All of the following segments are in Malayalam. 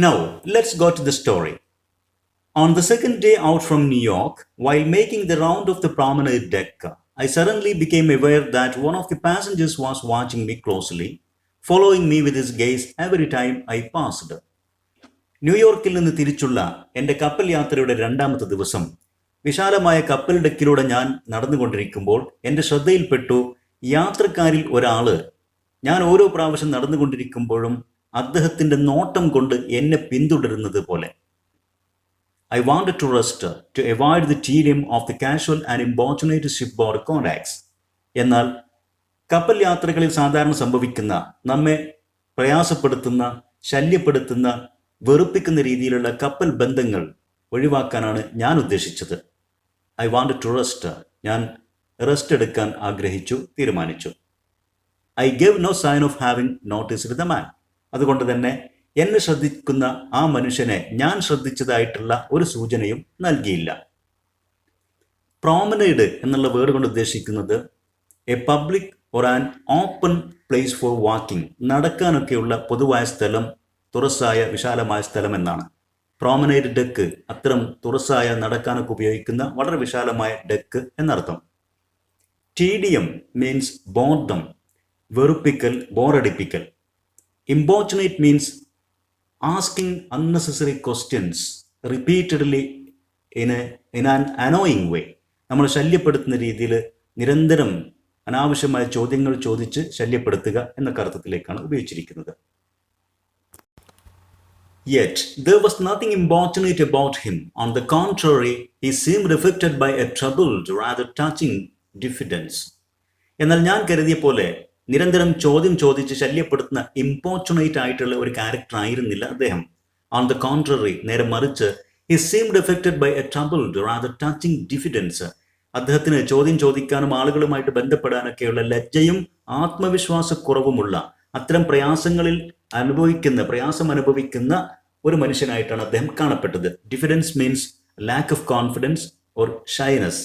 Now, let's go to the story. On the second day out from New York, while making the round of the promenade deck, I suddenly became aware that one of the passengers was watching me closely, following me with his gaze every time I passed. ന്യൂയോർക്കിൽ നിന്ന് തിരിച്ചുള്ള എൻ്റെ കപ്പൽ യാത്രയുടെ രണ്ടാമത്തെ ദിവസം വിശാലമായ കപ്പൽ ഡെക്കിലൂടെ ഞാൻ നടന്നുകൊണ്ടിരിക്കുമ്പോൾ എൻ്റെ ശ്രദ്ധയിൽപ്പെട്ടു യാത്രക്കാരിൽ ഒരാള് ഞാൻ ഓരോ പ്രാവശ്യം നടന്നുകൊണ്ടിരിക്കുമ്പോഴും അദ്ദേഹത്തിൻ്റെ നോട്ടം കൊണ്ട് എന്നെ പിന്തുടരുന്നത് പോലെ. I wanted to rest to avoid the tedium of the casual and importunate shipboard contacts. എന്നാൽ കപ്പൽ യാത്രകളിൽ സാധാരണ സംഭവിക്കുന്ന നമ്മെ പ്രയാസപ്പെടുത്തുന്ന, ശല്യപ്പെടുത്തുന്ന, വെറുപ്പിക്കുന്ന രീതിയിലുള്ള കപ്പൽ ബന്ധങ്ങൾ ഒഴിവാക്കാനാണ് ഞാൻ ഉദ്ദേശിച്ചത്. I wanted to rest. ഞാൻ റെസ്റ്റ് എടുക്കാൻ തീരുമാനിച്ചു. I gave no sign of having noticed the man. അതുകൊണ്ട് തന്നെ എന്നെ ശ്രദ്ധിക്കുന്ന ആ മനുഷ്യനെ ഞാൻ ശ്രദ്ധിച്ചതായിട്ടുള്ള ഒരു സൂചനയും നൽകിയില്ല. പ്രോമനേഡ് എന്നുള്ള വേർഡ് കൊണ്ട് ഉദ്ദേശിക്കുന്നത് a public or an open place for walking, നടക്കാനൊക്കെയുള്ള പൊതുവായ സ്ഥലം, തുറസായ വിശാലമായ സ്ഥലം എന്നാണ്. പ്രോമനേഡ് ഡെക്ക് അത്തരം തുറസായ നടക്കാനൊക്കെ ഉപയോഗിക്കുന്ന വളരെ വിശാലമായ ഡെക്ക് എന്നർത്ഥം. ടീഡിയം മീൻസ് ബോർഡം, വെറുപ്പിക്കൽ, ബോറടിപ്പിക്കൽ. Importunate means asking unnecessary questions repeatedly in an annoying way. നമ്മൾ ശല്യപ്പെടുത്തുന്ന രീതിയിൽ നിരന്തരം അനാവശ്യമായ ചോദ്യങ്ങൾ ചോദിച്ച് ശല്യപ്പെടുത്തുക എന്ന അർത്ഥത്തിലേക്കാണ് ഉപയോഗിച്ചിരിക്കുന്നത്. Yet there was nothing importunate about him. On the contrary, he seemed affected by a troubled, rather touching diffidence. എന്നാൽ ഞാൻ കരുതിയ പോലെ നിരന്തരം ചോദ്യം ചോദിച്ച് ശല്യപ്പെടുത്തുന്ന ഇമ്പോർച്ചുനേറ്റ് ആയിട്ടുള്ള ഒരു ക്യാരക്ടർ ആയിരുന്നില്ല അദ്ദേഹം. ഓൺ ദ കോൺട്രറി, നേരെ മറിച്ച്, he seemed affected by a troubled rather touching diffidence. അദ്ദേഹത്തിന് ചോദ്യം ചോദിക്കാനും ആളുകളുമായിട്ട് ബന്ധപ്പെടാനൊക്കെയുള്ള ലജ്ജയും ആത്മവിശ്വാസക്കുറവുമുള്ള, അത്തരം പ്രയാസം അനുഭവിക്കുന്ന ഒരു മനുഷ്യനായിട്ടാണ് അദ്ദേഹം കാണപ്പെട്ടത്. Diffidence means lack of confidence or shyness.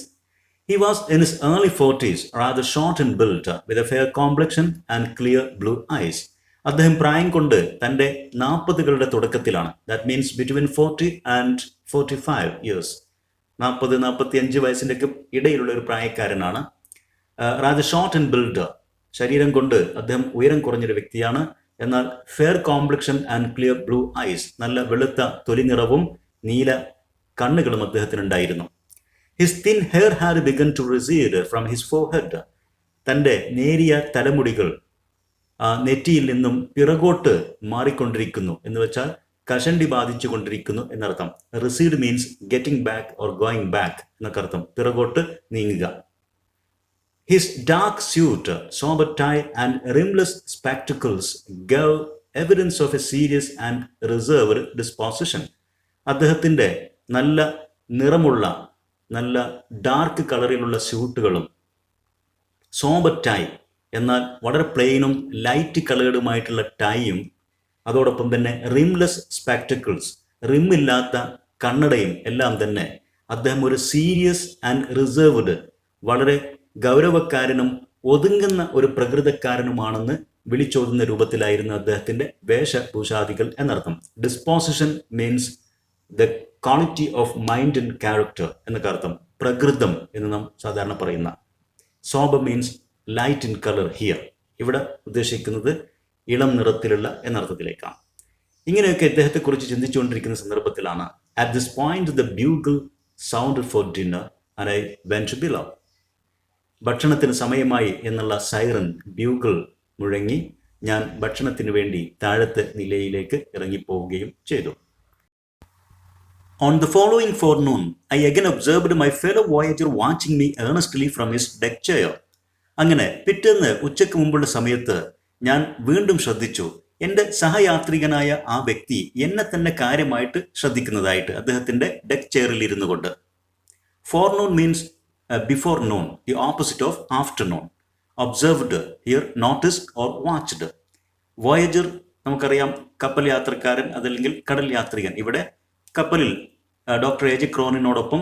He was in his early 40s, rather short and built, with a fair complexion and clear blue eyes. അദ്ദേഹം പ്രായം കൊണ്ട് തൻ്റെ 40കളുടെ തുടക്കത്തിലാണ്. That means between 40 and 45 years. 40-45 വയസ്സിൻ്റെ ഒക്കെ ഇടയിലുള്ള ഒരു പ്രായക്കാരനാണ്. റാദർ ഷോർട്ട് ആൻഡ് ബിൽഡ്, ശരീരം കൊണ്ട് അദ്ദേഹം ഉയരം കുറഞ്ഞൊരു വ്യക്തിയാണ്. എന്നാൽ fair complexion and clear blue eyes, നല്ല വെളുത്ത തൊലിനിറവും നീല കണ്ണുകളും അദ്ദേഹത്തിനുണ്ടായിരുന്നു. His thin hair had begun to recede from his forehead. തൻ്റെ നേരിയ തലമുടികൾ നെറ്റിയിൽ നിന്നും പിറകോട്ട് മാറിക്കൊണ്ടിരിക്കുന്നു എന്ന് വെച്ചാൽ കഷണ്ടി ബാധിച്ചു കൊണ്ടിരിക്കുന്നു എന്നർത്ഥം. Recede means getting back or going back എന്നൊക്കെ അർത്ഥം, പിറകോട്ട് നീങ്ങുക. His dark suit, sober tie and rimless spectacles gave evidence of a serious and reserved disposition. അദ്ദേഹത്തിൻ്റെ നല്ല നിറമുള്ള, നല്ല ഡാർക്ക് കളറിലുള്ള സ്യൂട്ടുകളും സോബർ ടൈ എന്നാൽ വളരെ പ്ലെയിനും ലൈറ്റ് കളേർഡുമായിട്ടുള്ള ടൈയും, അതോടൊപ്പം തന്നെ റിംലെസ് സ്പെക്ടക്കിൾസ്, റിമ്മില്ലാത്ത കണ്ണടയും എല്ലാം തന്നെ അദ്ദേഹം ഒരു സീരിയസ് ആൻഡ് റിസർവ്ഡ്, വളരെ ഗൗരവക്കാരനും ഒതുങ്ങുന്ന ഒരു പ്രകൃതക്കാരനുമാണെന്ന് വിളിച്ചോതുന്ന രൂപത്തിലായിരുന്നു അദ്ദേഹത്തിൻ്റെ വേഷഭൂഷാദികൾ എന്നർത്ഥം. Disposition means the quality of mind and character എന്നൊക്കെ അർത്ഥം, പ്രകൃതം എന്ന് നാം സാധാരണ പറയുന്ന. Sober means light in colour here. ഇവിടെ ഉദ്ദേശിക്കുന്നത് ഇളം നിറത്തിലുള്ള എന്നർത്ഥത്തിലേക്കാണ്. ഇങ്ങനെയൊക്കെ ഇദ്ദേഹത്തെക്കുറിച്ച് ചിന്തിച്ചുകൊണ്ടിരിക്കുന്ന സന്ദർഭത്തിലാണ് at this point the bugle sound four dinner and I went below. ഭക്ഷണത്തിന് സമയമായി എന്നുള്ള സൈറൻ, ബ്യൂഗിൾ മുഴങ്ങി ഞാൻ ഭക്ഷണത്തിന് വേണ്ടി താഴത്തെ നിലയിലേക്ക് ഇറങ്ങിപ്പോവുകയും ചെയ്തു. On the following forenoon, I again observed my fellow voyager watching me earnestly from his deck chair. അങ്ങനെ പിറ്റേന്ന് ഉച്ചയ്ക്ക് മുമ്പുള്ള സമയത്ത് ഞാൻ വീണ്ടും ശ്രദ്ധിച്ചു, എൻ്റെ സഹയാത്രികനായ ആ വ്യക്തി എന്നെ തന്നെ കാര്യമായിട്ട് ശ്രദ്ധിക്കുന്നതായിട്ട് അദ്ദേഹത്തിൻ്റെ ഡെക്ക് ചെയറിൽ ഇരുന്നു കൊണ്ട്. Forenoon means before non, the opposite of afternoon. Observed here, noticed or watched. Voyager നമുക്കറിയാം, കപ്പൽ യാത്രക്കാരൻ അതല്ലെങ്കിൽ കടൽ യാത്രികൻ. ഇവിടെ കപ്പലിൽ ഡോക്ടർ എ ജെ ക്രോണിനോടൊപ്പം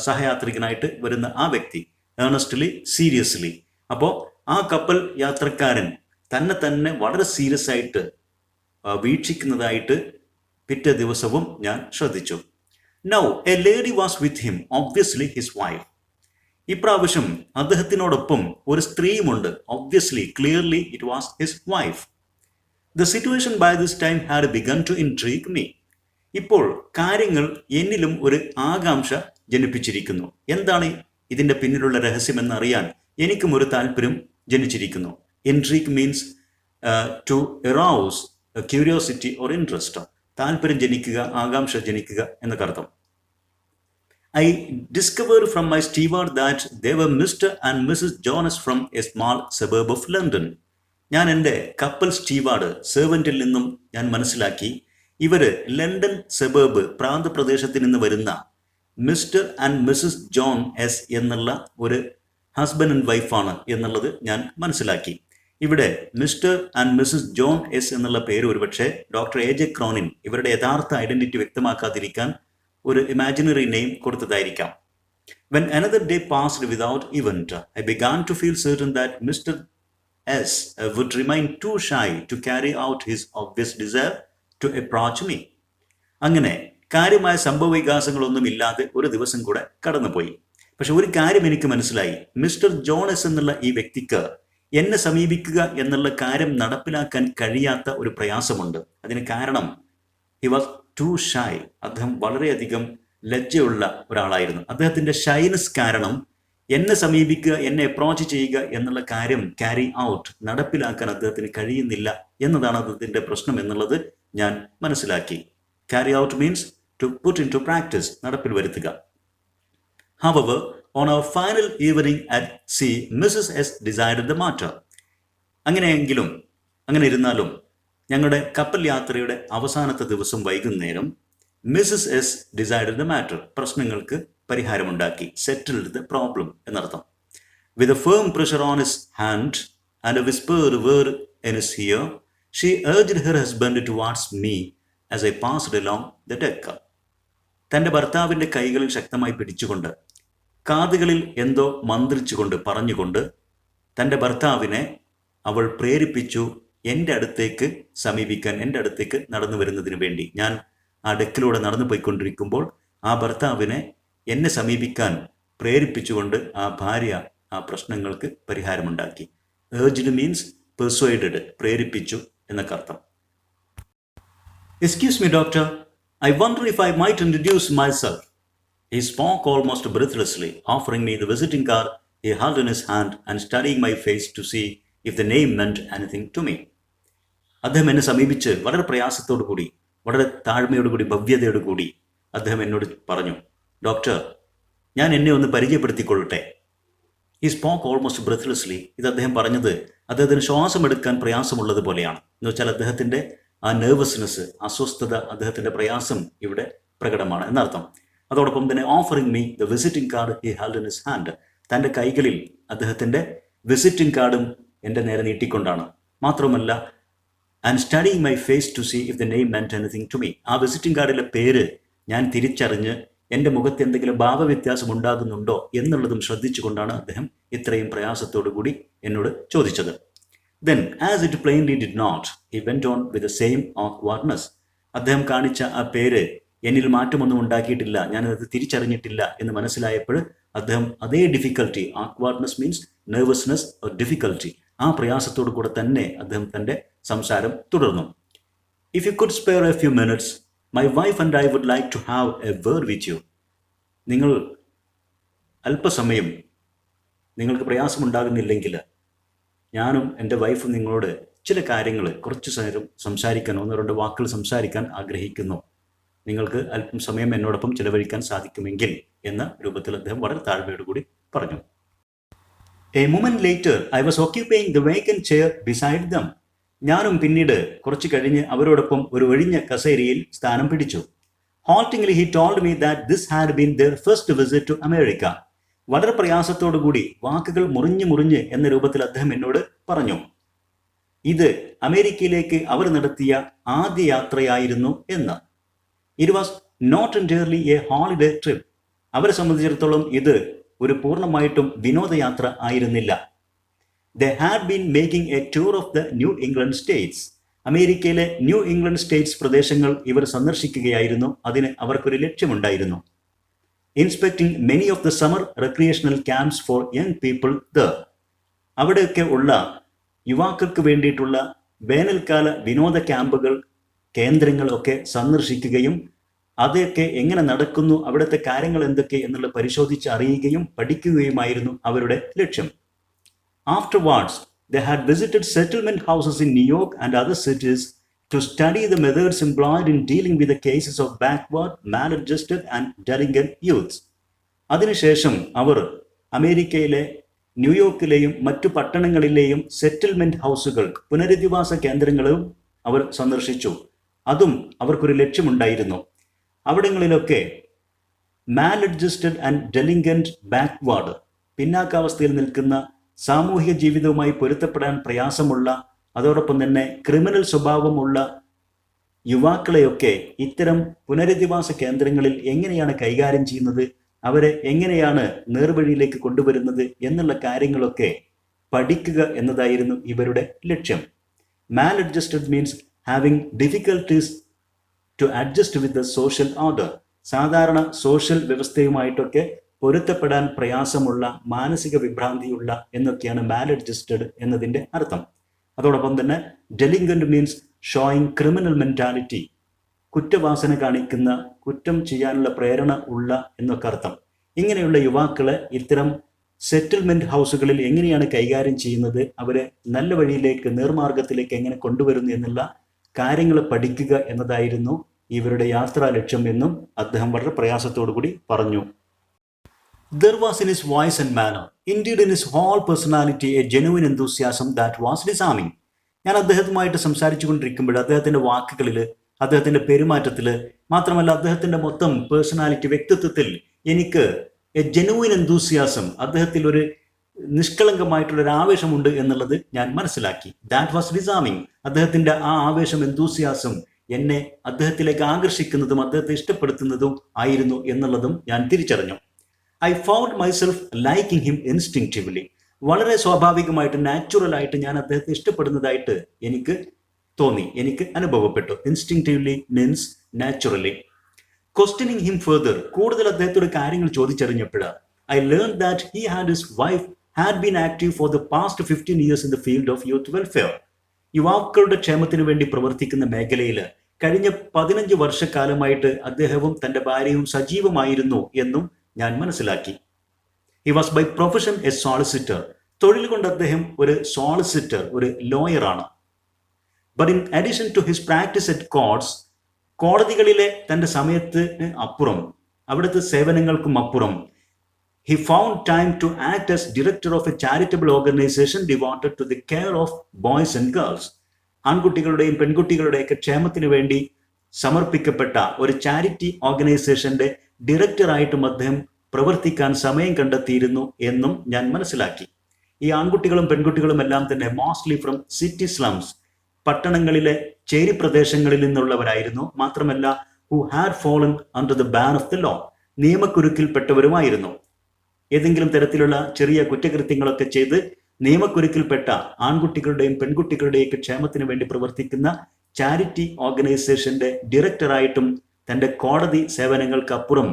സഹയാത്രികനായിട്ട് വരുന്ന ആ വ്യക്തി, ഏണസ്റ്റ്ലി, സീരിയസ്ലി. അപ്പോൾ ആ കപ്പൽ യാത്രക്കാരൻ തന്നെ വളരെ സീരിയസ് ആയിട്ട് വീക്ഷിക്കുന്നതായിട്ട് പിറ്റേ ദിവസവും ഞാൻ ശ്രദ്ധിച്ചു. Now a lady was with him, obviously his wife. ഇപ്രാവശ്യം അദ്ദേഹത്തിനോടൊപ്പം ഒരു സ്ത്രീയുമുണ്ട്. Obviously, clearly it was his wife. The situation by this time had begun to intrigue me. ഇപ്പോൾ കാര്യങ്ങൾ എന്നിലും ഒരു ആകാംക്ഷ ജനിപ്പിച്ചിരിക്കുന്നു. എന്താണ് ഇതിൻ്റെ പിന്നിലുള്ള രഹസ്യമെന്നറിയാൻ എനിക്കും ഒരു താല്പര്യം ജനിച്ചിരിക്കുന്നു. Intrigue means to arouse curiosity or interest. താല്പര്യം ജനിക്കുക, ആകാംക്ഷ ജനിക്കുക എന്നൊക്കെ അർത്ഥം. I discovered from my steward that they were Mr. and Mrs. Jonas from a small suburb of London. ഞാൻ എൻ്റെ കപ്പൽ സ്റ്റീവാർഡ് സെർവൻറ്റിൽ നിന്നും ഞാൻ മനസ്സിലാക്കി ഇവർ ലണ്ടൻ സബേബ് പ്രാന്തപ്രദേശത്തിൽ നിന്ന് വരുന്ന Mr and Mrs Jones എന്നുള്ള ഒരു ഹസ്ബൻഡ് ആൻഡ് വൈഫാണ് എന്നുള്ളത് ഞാൻ മനസ്സിലാക്കി. ഇവിടെ Mr and Mrs Jones എന്നുള്ള പേര് ഒരുപക്ഷെ ഡോക്ടർ എ ജെ ക്രോണിൻ ഇവരുടെ യഥാർത്ഥ ഐഡന്റിറ്റി വ്യക്തമാക്കാതിരിക്കാൻ ഒരു ഇമാജിനറി നെയിം കൊടുത്തതായിരിക്കാം. When another day passed without event, I began to feel certain that Mr. S would remain too shy to carry out his obvious desire to approach me. അങ്ങനെ കാര്യമായ സംഭവവികാസങ്ങളൊന്നുമില്ലാതെ ഒരു ദിവസം കൂടെ കടന്നുപോയി. പക്ഷെ ഒരു കാര്യം എനിക്ക് മനസ്സിലായി. മിസ്റ്റർ ജോൺ എസ് എന്നുള്ള ഈ വ്യക്തിക്ക് എന്നെ സമീപിക്കുക എന്നുള്ള കാര്യം നടപ്പിലാക്കാൻ കഴിയാത്ത ഒരു പ്രയാസമുണ്ട്. അതിന് കാരണം ഹി വാസ് ടു ഷൈ. അദ്ദേഹം വളരെയധികം ലജ്ജയുള്ള ഒരാളായിരുന്നു. അദ്ദേഹത്തിൻ്റെ ഷൈനസ് കാരണം എന്നെ സമീപിക്കുക, എന്നെ അപ്രോച്ച് ചെയ്യുക എന്നുള്ള കാര്യം ക്യാരി ഔട്ട് നടപ്പിലാക്കാൻ അദ്ദേഹത്തിന് കഴിയുന്നില്ല എന്നതാണ് അദ്ദേഹത്തിൻ്റെ പ്രശ്നം എന്നുള്ളത് ഞാൻ മനസ്സിലാക്കി. Carry out means to put into practice, നടപ്പിൽ വരുത്തുക. However, on our final evening at sea, Mrs. S decided the matter. അങ്ങനെ ഇരുന്നാലും ഞങ്ങളുടെ കപ്പൽ യാത്രയുടെ അവസാനത്തെ ദിവസം വൈകുന്നേരം Mrs S decided the matter, പ്രശ്നങ്ങൾക്ക് പരിഹാരമുണ്ടാക്കി. സെറ്റിൽഡ് ദ പ്രോബ്ലം എന്നർത്ഥം. With a firm pressure on his hand and a whispered word in his ear, she urged her husband towards me as I passed along the deck. തൻ്റെ ഭർത്താവിൻ്റെ കൈകളിൽ ശക്തമായി പിടിച്ചുകൊണ്ട്, കാതുകളിൽ എന്തോ മന്ത്രിച്ചുകൊണ്ട്, പറഞ്ഞുകൊണ്ട് തൻ്റെ ഭർത്താവിനെ അവൾ പ്രേരിപ്പിച്ചു എൻ്റെ അടുത്തേക്ക് സമീപിക്കാൻ, എൻ്റെ അടുത്തേക്ക് നടന്നു വരുന്നതിന് വേണ്ടി. ഞാൻ ആ ഡെക്കിലൂടെ നടന്നു പോയിക്കൊണ്ടിരിക്കുമ്പോൾ ആ ഭർത്താവിനെ എന്നെ സമീപിക്കാൻ പ്രേരിപ്പിച്ചുകൊണ്ട് ആ ഭാര്യ ആ പ്രശ്നങ്ങൾക്ക് പരിഹാരമുണ്ടാക്കി. ഏർജ്ഡ് മീൻസ് പെർസ്വേഡഡ്, പ്രേരിപ്പിച്ചു എന്നൊക്കെ അർത്ഥം. Excuse me doctor, I wonder if I might introduce myself. He spoke almost breathlessly, offering me the visiting card he held in his hand and studying my face to see if the name meant anything to me. അദ്ദേഹം എന്നെ സമീപിച്ച് വളരെ പ്രയാസത്തോടു കൂടി, വളരെ താഴ്മയോടുകൂടി, ഭവ്യതയോടുകൂടി അദ്ദേഹം എന്നോട് പറഞ്ഞു, ഡോക്ടർ, ഞാൻ എന്നെ ഒന്ന് പരിചയപ്പെടുത്തിക്കൊള്ളട്ടെ. He spoke almost breathlessly. ഇത് അദ്ദേഹം പറഞ്ഞത് അദ്ദേഹത്തിന് ശ്വാസമെടുക്കാൻ പ്രയാസമുള്ളത് പോലെയാണ്. എന്ന് വെച്ചാൽ അദ്ദേഹത്തിൻ്റെ ആ നെർവസ്നെസ്, അസ്വസ്ഥത, അദ്ദേഹത്തിൻ്റെ പ്രയാസം ഇവിടെ പ്രകടമാണ് എന്നർത്ഥം. അതോടൊപ്പം തന്നെ offering me the visiting card he held in his hand, തൻ്റെ കൈകളിൽ അദ്ദേഹത്തിൻ്റെ വിസിറ്റിംഗ് കാർഡും എൻ്റെ നേരെ നീട്ടിക്കൊണ്ടാണ്. മാത്രമല്ല and studying my face to see if the name meant anything to me, ആ വിസിറ്റിംഗ് കാർഡിലെ പേര് ഞാൻ തിരിച്ചറിഞ്ഞ് എൻ്റെ മുഖത്ത് എന്തെങ്കിലും ഭാവവ്യത്യാസം ഉണ്ടാകുന്നുണ്ടോ എന്നുള്ളതും ശ്രദ്ധിച്ചുകൊണ്ടാണ് അദ്ദേഹം ഇത്രയും പ്രയാസത്തോടു കൂടി എന്നോട് ചോദിച്ചത്. Then, as it plainly did not, he went on with the same awkwardness. അദ്ദേഹം കാണിച്ച ആ പേര് എന്നിൽ മാറ്റമൊന്നും ഉണ്ടാക്കിയിട്ടില്ല, ഞാനത് തിരിച്ചറിഞ്ഞിട്ടില്ല എന്ന് മനസ്സിലായപ്പോൾ അദ്ദേഹം അതേ difficulty, awkwardness means nervousness or difficulty, ആ പ്രയാസത്തോടു കൂടെ തന്നെ അദ്ദേഹം തൻ്റെ സംസാരം തുടർന്നു. If you could spare a few minutes, my wife and I would like to have a word with you. നിങ്ങൾ അല്പസമയം നിങ്ങൾക്ക് പ്രയാസമുണ്ടാകുന്നില്ലെങ്കിൽ ഞാനും എൻ്റെ വൈഫും നിങ്ങളോട് ചില കാര്യങ്ങൾ കുറച്ച് നേരം സംസാരിക്കാൻ, ഒന്ന് രണ്ട് വാക്കുകൾ സംസാരിക്കാൻ ആഗ്രഹിക്കുന്നു. നിങ്ങൾക്ക് അല്പം സമയം എന്നോടൊപ്പം ചിലവഴിക്കാൻ സാധിക്കുമെങ്കിൽ എന്ന രൂപത്തിൽ അദ്ദേഹം വളരെ താഴ്മയോടുകൂടി പറഞ്ഞു. A moment later I was occupying the vacant chair beside them. ഞാനും പിന്നീട് കുറച്ച് കഴിഞ്ഞ് അവരോടൊപ്പം ഒരു ഒഴിഞ്ഞ കസേരയിൽ സ്ഥാനം പിടിച്ചു. Haltingly he told me that this had been their first visit to America. വളരെ പ്രയാസത്തോടു കൂടി, വാക്കുകൾ മുറിഞ്ഞ് എന്ന രൂപത്തിൽ അദ്ദേഹം എന്നോട് പറഞ്ഞു, ഇത് അമേരിക്കയിലേക്ക് അവർ നടത്തിയ ആദ്യ യാത്രയായിരുന്നു എന്ന്. It was not entirely a holiday trip. അവരെ സംബന്ധിച്ചിടത്തോളം ഇത് ഒരു പൂർണ്ണമായിട്ടും വിനോദയാത്ര ആയിരുന്നില്ല. They had been making a tour of the New England states. അമേരിക്കയിലെ ന്യൂ ഇംഗ്ലണ്ട് സ്റ്റേറ്റ്സ് പ്രദേശങ്ങൾ ഇവർ സന്ദർശിക്കുകയായിരുന്നു. അതിന് അവർക്കൊരു ലക്ഷ്യമുണ്ടായിരുന്നു. Inspecting many of the summer recreational camps for young people the. അവിടെയൊക്കെ ഉള്ള യുവാക്കൾക്ക് വേണ്ടിയിട്ടുള്ള വേനൽക്കാല വിനോദ ക്യാമ്പുകൾ, കേന്ദ്രങ്ങളൊക്കെ സന്ദർശിക്കുകയും അതൊക്കെ എങ്ങനെ നടക്കുന്നു, അവിടുത്തെ കാര്യങ്ങൾ എന്തൊക്കെ എന്നുള്ളത് പരിശോധിച്ച് അറിയുകയും പഠിക്കുകയുമായിരുന്നു അവരുടെ ലക്ഷ്യം. Afterwards, they had visited settlement houses in New York and other cities to study the methods employed in dealing with the cases of backward, maladjusted and delinquent youths. അതിനുശേഷം അവർ അമേരിക്കയിലെ ന്യൂയോർക്കിലെയും മറ്റു പട്ടണങ്ങളിലെയും സെറ്റിൽമെന്റ് ഹൗസുകൾ, പുനരധിവാസ കേന്ദ്രങ്ങളും അവർ സന്ദർശിച്ചു. അതും അവർക്കൊരു ലക്ഷ്യമുണ്ടായിരുന്നു. അവിടങ്ങളിലൊക്കെ മാലഡ്ജസ്റ്റഡ് ആൻഡ് ഡെലിങ്കന്റ് ബാക്ക്വാർഡ്, പിന്നാക്കാവസ്ഥയിൽ നിൽക്കുന്ന, സാമൂഹിക ജീവിതവുമായി പൊരുത്തപ്പെടാൻ പ്രയാസമുള്ള, അതോടൊപ്പം തന്നെ ക്രിമിനൽ സ്വഭാവമുള്ള യുവാക്കളെയൊക്കെ ഇത്തരം പുനരധിവാസ കേന്ദ്രങ്ങളിൽ എങ്ങനെയാണ് കൈകാര്യം ചെയ്യുന്നത്, അവരെ എങ്ങനെയാണ് നേർവഴിയിലേക്ക് കൊണ്ടുവരുന്നത് എന്നുള്ള കാര്യങ്ങളൊക്കെ പഠിക്കുക എന്നതായിരുന്നു ഇവരുടെ ലക്ഷ്യം. Maladjusted means having difficulties to adjust with the social order. സാധാരണ സോഷ്യൽ വ്യവസ്ഥയുമായിട്ടൊക്കെ പൊരുത്തപ്പെടാൻ പ്രയാസമുള്ള, മാനസിക വിഭ്രാന്തിയുള്ള എന്നൊക്കെയാണ് മാലഡ്ജസ്റ്റഡ് എന്നതിൻ്റെ അർത്ഥം. അതോടൊപ്പം തന്നെ ഡെലിങ്കന്റ് മീൻസ് ഷോയിങ് ക്രിമിനൽ മെന്റാലിറ്റി, കുറ്റവാസന കാണിക്കുന്ന, കുറ്റം ചെയ്യാനുള്ള പ്രേരണ ഉള്ള എന്നൊക്കെ അർത്ഥം. ഇങ്ങനെയുള്ള യുവാക്കളെ ഇത്തരം സെറ്റിൽമെന്റ് ഹൗസുകളിൽ എങ്ങനെയാണ് കൈകാര്യം ചെയ്യുന്നത്, അവരെ നല്ല വഴിയിലേക്ക്, നേർമാർഗത്തിലേക്ക് എങ്ങനെ കൊണ്ടുവരുന്നു എന്നുള്ള കാര്യങ്ങൾ പഠിക്കുക എന്നതായിരുന്നു ഇവരുടെ യാത്രാ ലക്ഷ്യം എന്നും അദ്ദേഹം വളരെ പ്രയാസത്തോടു കൂടി പറഞ്ഞു. There was in his voice and manner, indeed in his whole personality, a genuine enthusiasm that was disarming. ഞാൻ അദ്ദേഹവുമായിട്ട് സംസാരിച്ചു കൊണ്ടിരിക്കുമ്പോൾ അദ്ദേഹത്തിൻ്റെ വാക്കുകളിൽ, അദ്ദേഹത്തിൻ്റെ പെരുമാറ്റത്തിൽ, മാത്രമല്ല അദ്ദേഹത്തിൻ്റെ മൊത്തം പേഴ്സണാലിറ്റി, വ്യക്തിത്വത്തിൽ എനിക്ക് എ ജെനുവിൻ എന്തൂസിയാസം, അദ്ദേഹത്തിൽ ഒരു നിഷ്കളങ്കമായിട്ടുള്ളൊരു ആവേശമുണ്ട് എന്നുള്ളത് ഞാൻ മനസ്സിലാക്കി. That was disarming. അദ്ദേഹത്തിൻ്റെ ആ ആവേശം, എന്തൂസിയാസം എന്നെ അദ്ദേഹത്തിലേക്ക് ആകർഷിക്കുന്നതും അദ്ദേഹത്തെ ഇഷ്ടപ്പെടുത്തുന്നതും ആയിരുന്നു എന്നുള്ളതും ഞാൻ തിരിച്ചറിഞ്ഞു. I found myself liking him instinctively. വളരെ സ്വാഭാവികമായിട്ട്, നാച്ചുറലായിട്ട് ഞാൻ അദ്ദേഹത്തെ ഇഷ്ടപ്പെടുന്നതായിട്ട് എനിക്ക് തോന്നി, എനിക്ക് അനുഭവപ്പെട്ടു. Instinctively means naturally. Questioning him further, കൂടുതൽ അദ്ദേഹത്തോട് കാര്യങ്ങൾ ചോദിച്ചറിഞ്ഞപ്പോഴാണ് I learn that he and his wife had been active for the past 15 years in the field of youth welfare. യുവാക്കളുടെ ക്ഷേമത്തിന് വേണ്ടി പ്രവർത്തിക്കുന്ന മേഖലയിൽ കഴിഞ്ഞ 15 വർഷക്കാലമായിട്ട് അദ്ദേഹവും തൻ്റെ ഭാര്യയും സജീവമായിരുന്നു എന്നും ഞാൻ മനസ്സിലാക്കി. He was by profession a solicitor. തൊഴിൽ കൊണ്ട് അദ്ദേഹം ഒരു സോളിസിറ്റർ, ഒരു ലോയറാണ്. But in addition to his practice at courts, കോടതികളിലെ തൻ്റെ സമയത്തിന് അപ്പുറം, അവിടുത്തെ സേവനങ്ങൾക്കും അപ്പുറം, he found time to act as director of a charitable organization devoted to the care of boys and girls. ആൺകുട്ടികളുടെയും പെൺകുട്ടികളുടെയൊക്കെ ക്ഷേമത്തിന് വേണ്ടി സമർപ്പിക്കപ്പെട്ട ഒരു ചാരിറ്റി ഓർഗനൈസേഷന്റെ ഡയറക്ടറായിട്ടും അദ്ദേഹം പ്രവർത്തിക്കാൻ സമയം കണ്ടെത്തിയിരുന്നു എന്നും ഞാൻ മനസ്സിലാക്കി. ഈ ആൺകുട്ടികളും പെൺകുട്ടികളും എല്ലാം തന്നെ മോസ്റ്റ്ലി ഫ്രം സിറ്റി സ്ലംസ്, പട്ടണങ്ങളിലെ ചേരി പ്രദേശങ്ങളിൽ നിന്നുള്ളവരായിരുന്നു. മാത്രമല്ല who had fallen under the ban of the law, നിയമക്കുരുക്കിൽപ്പെട്ടവരുമായിരുന്നു. ഏതെങ്കിലും തരത്തിലുള്ള ചെറിയ കുറ്റകൃത്യങ്ങളൊക്കെ ചെയ്ത് നിയമക്കുരുക്കിൽപ്പെട്ട ആൺകുട്ടികളുടെയും പെൺകുട്ടികളുടെയൊക്കെ ക്ഷേമത്തിന് വേണ്ടി പ്രവർത്തിക്കുന്ന ചാരിറ്റി ഓർഗനൈസേഷന്റെ ഡയറക്ടറായിട്ടും തൻ്റെ കോടതി സേവനങ്ങൾക്കപ്പുറം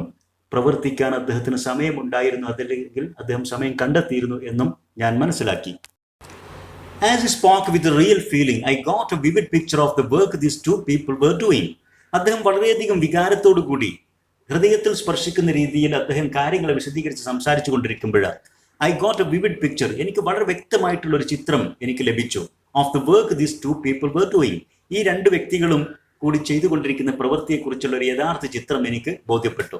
പ്രവർത്തിക്കാൻ അദ്ദേഹത്തിന് സമയമുണ്ടായിരുന്നു, അതല്ലെങ്കിൽ അദ്ദേഹം സമയം കണ്ടെത്തിയിരുന്നു എന്നും ഞാൻ മനസ്സിലാക്കി. As he spoke with a real feeling, I got a vivid picture of the work these two people were doing. അദ്ദേഹം വളരെയധികം വികാരത്തോടു കൂടി, ഹൃദയത്തിൽ സ്പർശിക്കുന്ന രീതിയിൽ അദ്ദേഹം കാര്യങ്ങളെ വിശദീകരിച്ച് സംസാരിച്ചു കൊണ്ടിരിക്കുമ്പോഴാണ് I got a vivid picture, എനിക്ക് വളരെ വ്യക്തമായിട്ടുള്ള ഒരു ചിത്രം എനിക്ക് ലഭിച്ചു, of the work these two people were doing. ഈ രണ്ട് വ്യക്തികളും കൂടി ചെയ്തുകൊണ്ടിരിക്കുന്ന പ്രവൃത്തിയെക്കുറിച്ചുള്ള ഒരു യഥാർത്ഥ ചിത്രം എനിക്ക് ബോധ്യപ്പെട്ടു.